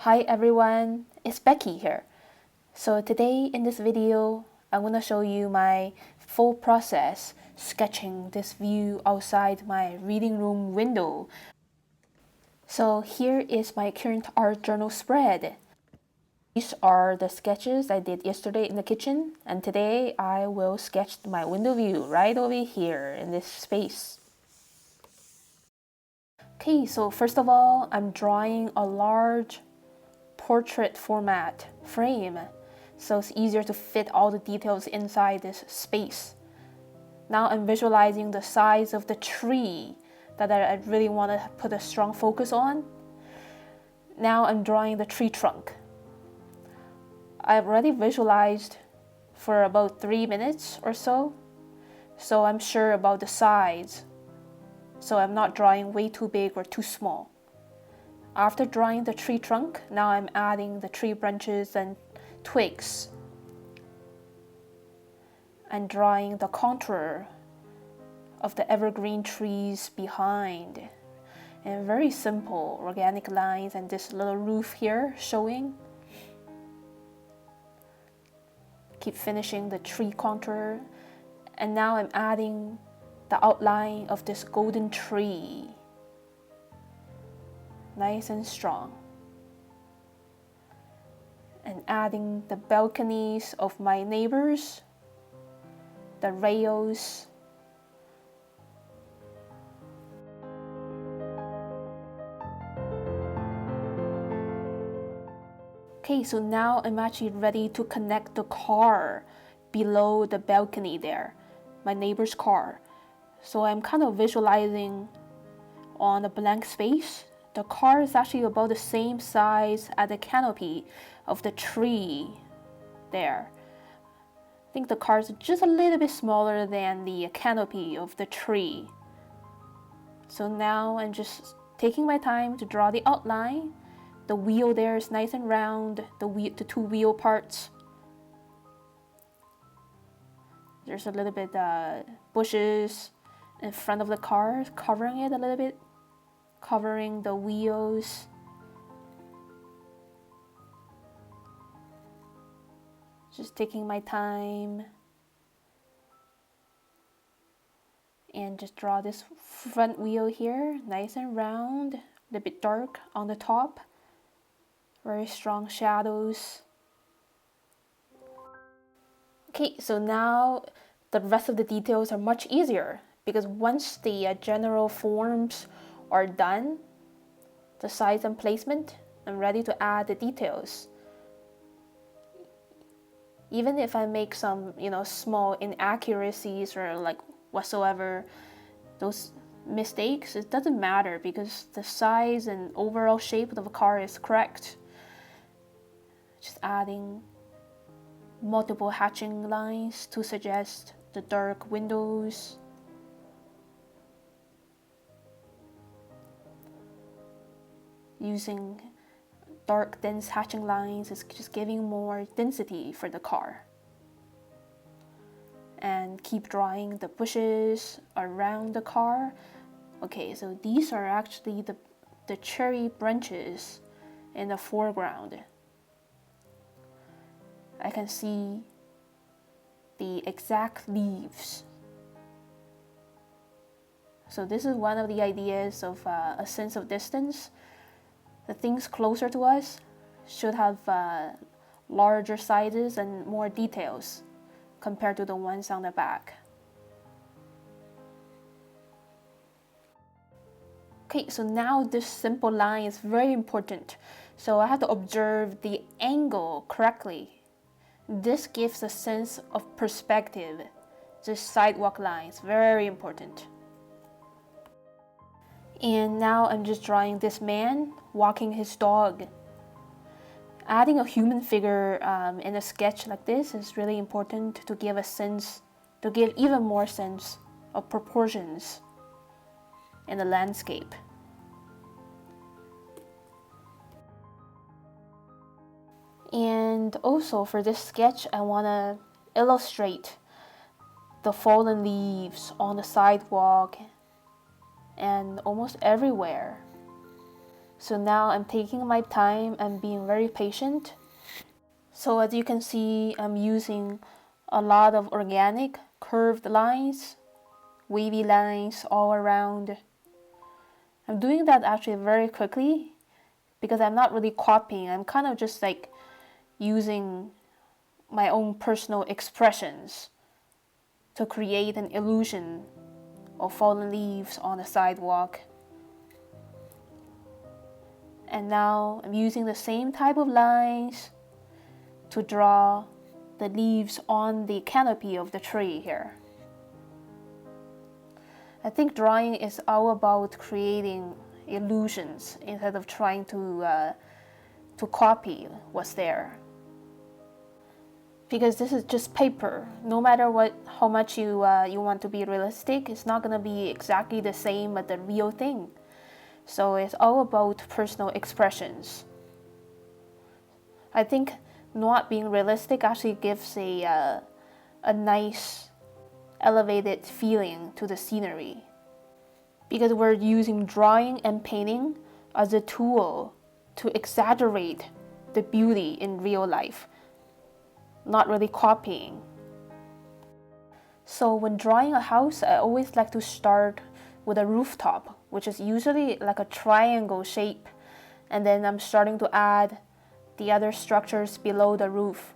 Hi everyone, it's Becky here. So today in this video, I'm going to show you my full process sketching this view outside my reading room window. So here is my current art journal spread. These are the sketches I did yesterday in the kitchen, and today I will sketch my window view right over here in this space. Okay, so first of all, I'm drawing a large portrait format frame, so it's easier to fit all the details inside this space. Now I'm visualizing the size of the tree that I really want to put a strong focus on. Now I'm drawing the tree trunk. I've already visualized for about 3 minutes or so I'm sure about the size, so I'm not drawing way too big or too small. After drawing the tree trunk, now I'm adding the tree branches and twigs and drawing the contour of the evergreen trees behind. And very simple organic lines and this little roof here showing. Keep finishing the tree contour, and now I'm adding the outline of this golden tree. Nice and strong. And adding the balconies of my neighbors, the rails. Okay, so now I'm actually ready to connect the car below the balcony there, my neighbor's car. So I'm kind of visualizing on a blank space. The car is actually about the same size as the canopy of the tree there. I think the car is just a little bit smaller than the canopy of the tree. So now I'm just taking my time to draw the outline. The wheel there is nice and round, the two wheel parts. There's a little bit bushes in front of the car, covering it a little bit, covering the wheels. Just taking my time and just draw this front wheel here, nice and round, a little bit dark on the top. Very strong shadows. Okay, so now the rest of the details are much easier because once the general forms are done, the size and placement, I'm ready to add the details. Even if I make some, small inaccuracies or like whatsoever, those mistakes, it doesn't matter because the size and overall shape of the car is correct. Just adding multiple hatching lines to suggest the dark windows. Using dark, dense hatching lines is just giving more density for the car. And keep drawing the bushes around the car. Okay, so these are actually the cherry branches in the foreground. I can see the exact leaves. So this is one of the ideas of a sense of distance. The things closer to us should have larger sizes and more details compared to the ones on the back. Okay, so now this simple line is very important. So I have to observe the angle correctly. This gives a sense of perspective. This sidewalk line is very important. And now I'm just drawing this man walking his dog. Adding a human figure in a sketch like this is really important to give even more sense of proportions in the landscape. And also for this sketch, I want to illustrate the fallen leaves on the sidewalk and almost everywhere. So now I'm taking my time and being very patient. So as you can see, I'm using a lot of organic curved lines, wavy lines all around. I'm doing that actually very quickly because I'm not really copying. I'm kind of just like using my own personal expressions to create an illusion of fallen leaves on the sidewalk. And now I'm using the same type of lines to draw the leaves on the canopy of the tree here. I think drawing is all about creating illusions instead of trying to copy what's there. Because this is just paper. No matter how much you want to be realistic, it's not gonna be exactly the same as the real thing. So it's all about personal expressions. I think not being realistic actually gives a nice elevated feeling to the scenery, because we're using drawing and painting as a tool to exaggerate the beauty in real life, not really copying. So when drawing a house, I always like to start with a rooftop, which is usually like a triangle shape, and then I'm starting to add the other structures below the roof: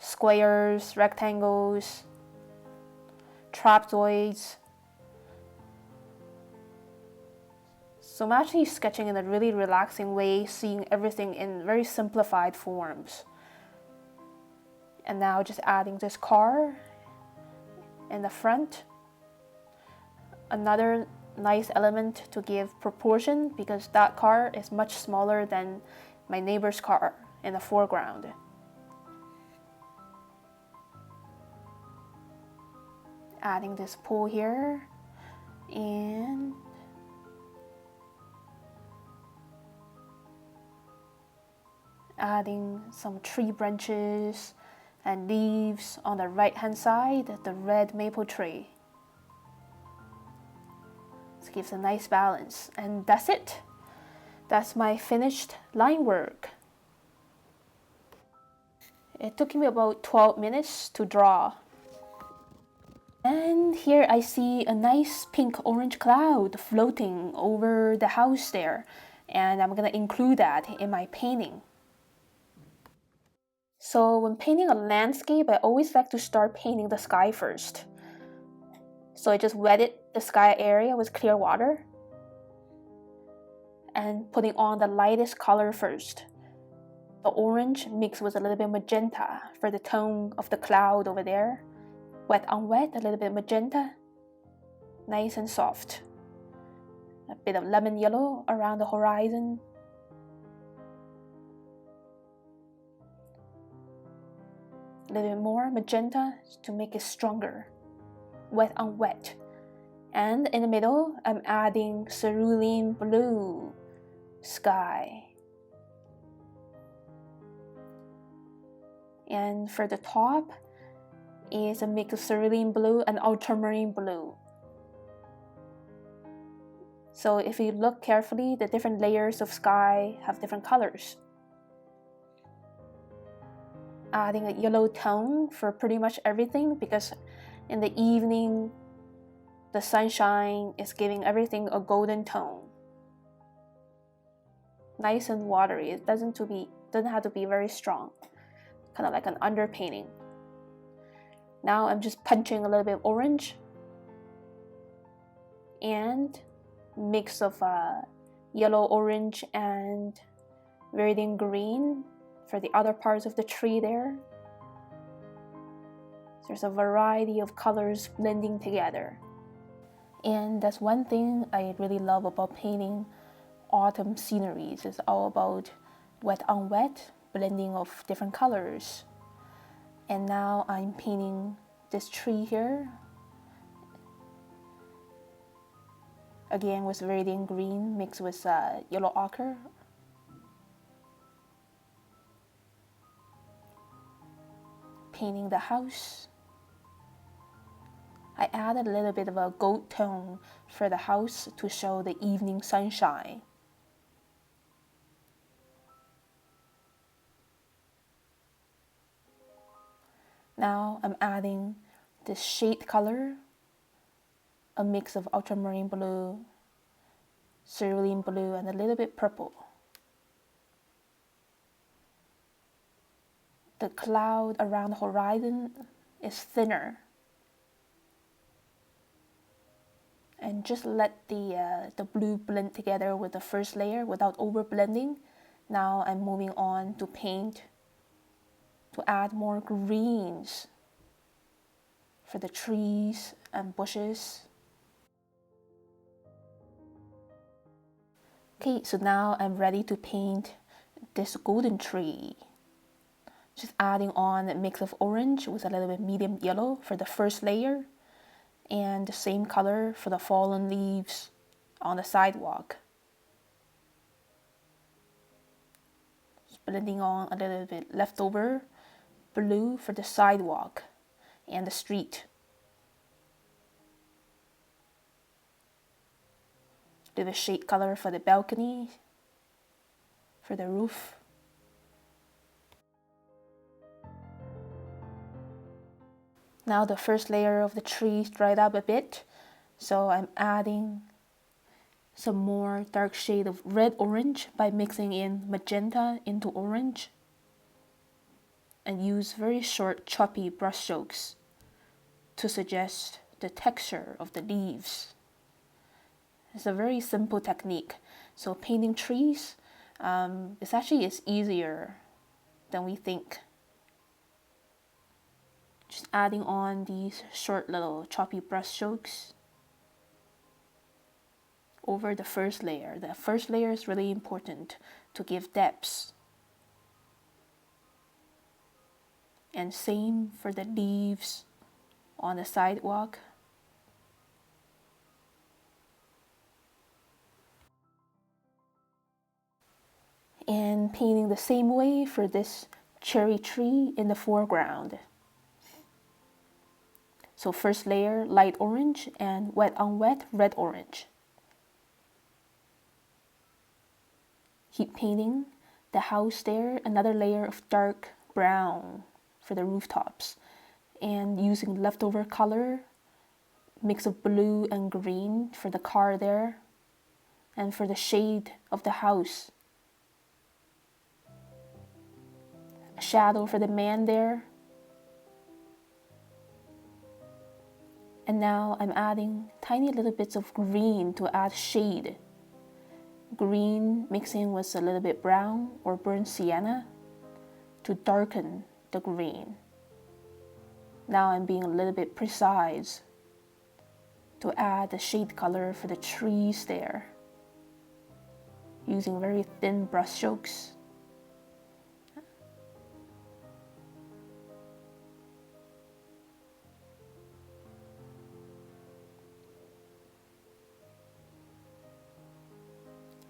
squares, rectangles, trapezoids. So I'm actually sketching in a really relaxing way, seeing everything in very simplified forms. And now just adding this car in the front. Another nice element to give proportion, because that car is much smaller than my neighbor's car in the foreground. Adding this pool here, and adding some tree branches and leaves on the right hand side, the red maple tree. This gives a nice balance, and that's it. That's my finished line work. It took me about 12 minutes to draw. And here I see a nice pink-orange cloud floating over the house there, and I'm gonna include that in my painting. So when painting a landscape, I always like to start painting the sky first. So I just wetted the sky area with clear water and putting on the lightest color first. The orange mixed with a little bit magenta for the tone of the cloud over there. Wet on wet, a little bit magenta, nice and soft. A bit of lemon yellow around the horizon. A little bit more magenta to make it stronger. Wet on wet. And in the middle, I'm adding cerulean blue sky. And for the top is a mix of cerulean blue and ultramarine blue. So if you look carefully, the different layers of sky have different colors. Adding a yellow tone for pretty much everything, because in the evening, the sunshine is giving everything a golden tone. Nice and watery. It doesn't have to be very strong. Kind of like an underpainting. Now I'm just punching a little bit of orange and mix of yellow, orange, and viridian green for the other parts of the tree there. There's a variety of colors blending together. And that's one thing I really love about painting autumn sceneries. It's all about wet on wet, blending of different colors. And now I'm painting this tree here, again with viridian green mixed with yellow ochre. Painting the house. I added a little bit of a gold tone for the house to show the evening sunshine. Now I'm adding this shade color, a mix of ultramarine blue, cerulean blue, and a little bit purple. The cloud around the horizon is thinner. And just let the blue blend together with the first layer without over blending. Now I'm moving on to paint to add more greens for the trees and bushes. Okay, so now I'm ready to paint this golden tree. Just adding on a mix of orange with a little bit medium yellow for the first layer, and the same color for the fallen leaves on the sidewalk. Just blending on a little bit leftover blue for the sidewalk and the street. A little shade color for the balcony, for the roof. Now the first layer of the trees dried up a bit, so I'm adding some more dark shade of red-orange by mixing in magenta into orange, and use very short choppy brush strokes to suggest the texture of the leaves. It's a very simple technique, so painting trees is easier than we think. Just adding on these short little choppy brush strokes over the first layer. The first layer is really important to give depth. And same for the leaves on the sidewalk. And painting the same way for this cherry tree in the foreground. So first layer light orange and wet on wet red orange. Keep painting the house there, another layer of dark brown for the rooftops, and using leftover color, mix of blue and green for the car there, and for the shade of the house. A shadow for the man there. And now I'm adding tiny little bits of green to add shade. Green mixing with a little bit brown or burnt sienna to darken the green. Now I'm being a little bit precise to add the shade color for the trees there, using very thin brush strokes.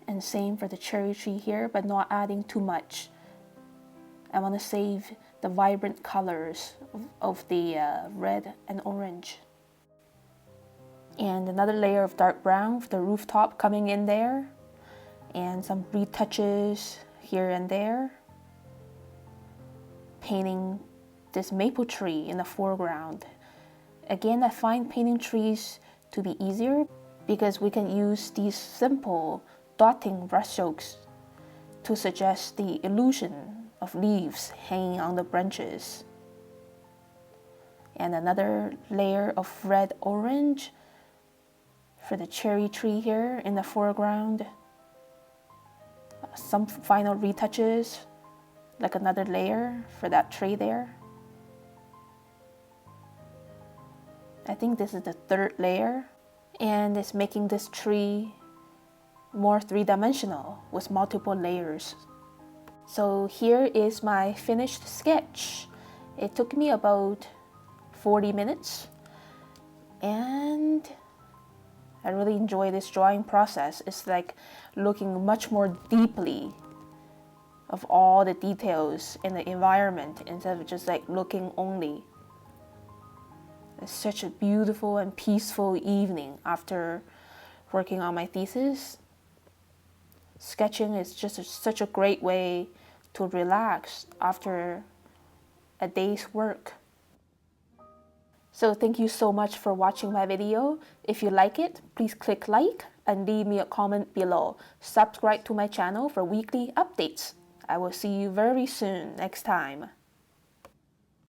And same for the cherry tree here, but not adding too much. I want to save the vibrant colors of the red and orange. And another layer of dark brown for the rooftop coming in there. And some retouches here and there. Painting this maple tree in the foreground. Again, I find painting trees to be easier because we can use these simple dotting brush strokes to suggest the illusion of leaves hanging on the branches. And another layer of red-orange for the cherry tree here in the foreground. Some final retouches, like another layer for that tree there. I think this is the third layer, and it's making this tree more three-dimensional with multiple layers. So here is my finished sketch. It took me about 40 minutes, and I really enjoy this drawing process. It's like looking much more deeply of all the details in the environment instead of just like looking only. It's such a beautiful and peaceful evening after working on my thesis. Sketching is just such a great way to relax after a day's work. So thank you so much for watching my video. If you like it, please click like and leave me a comment below. Subscribe to my channel for weekly updates. I will see you very soon next time.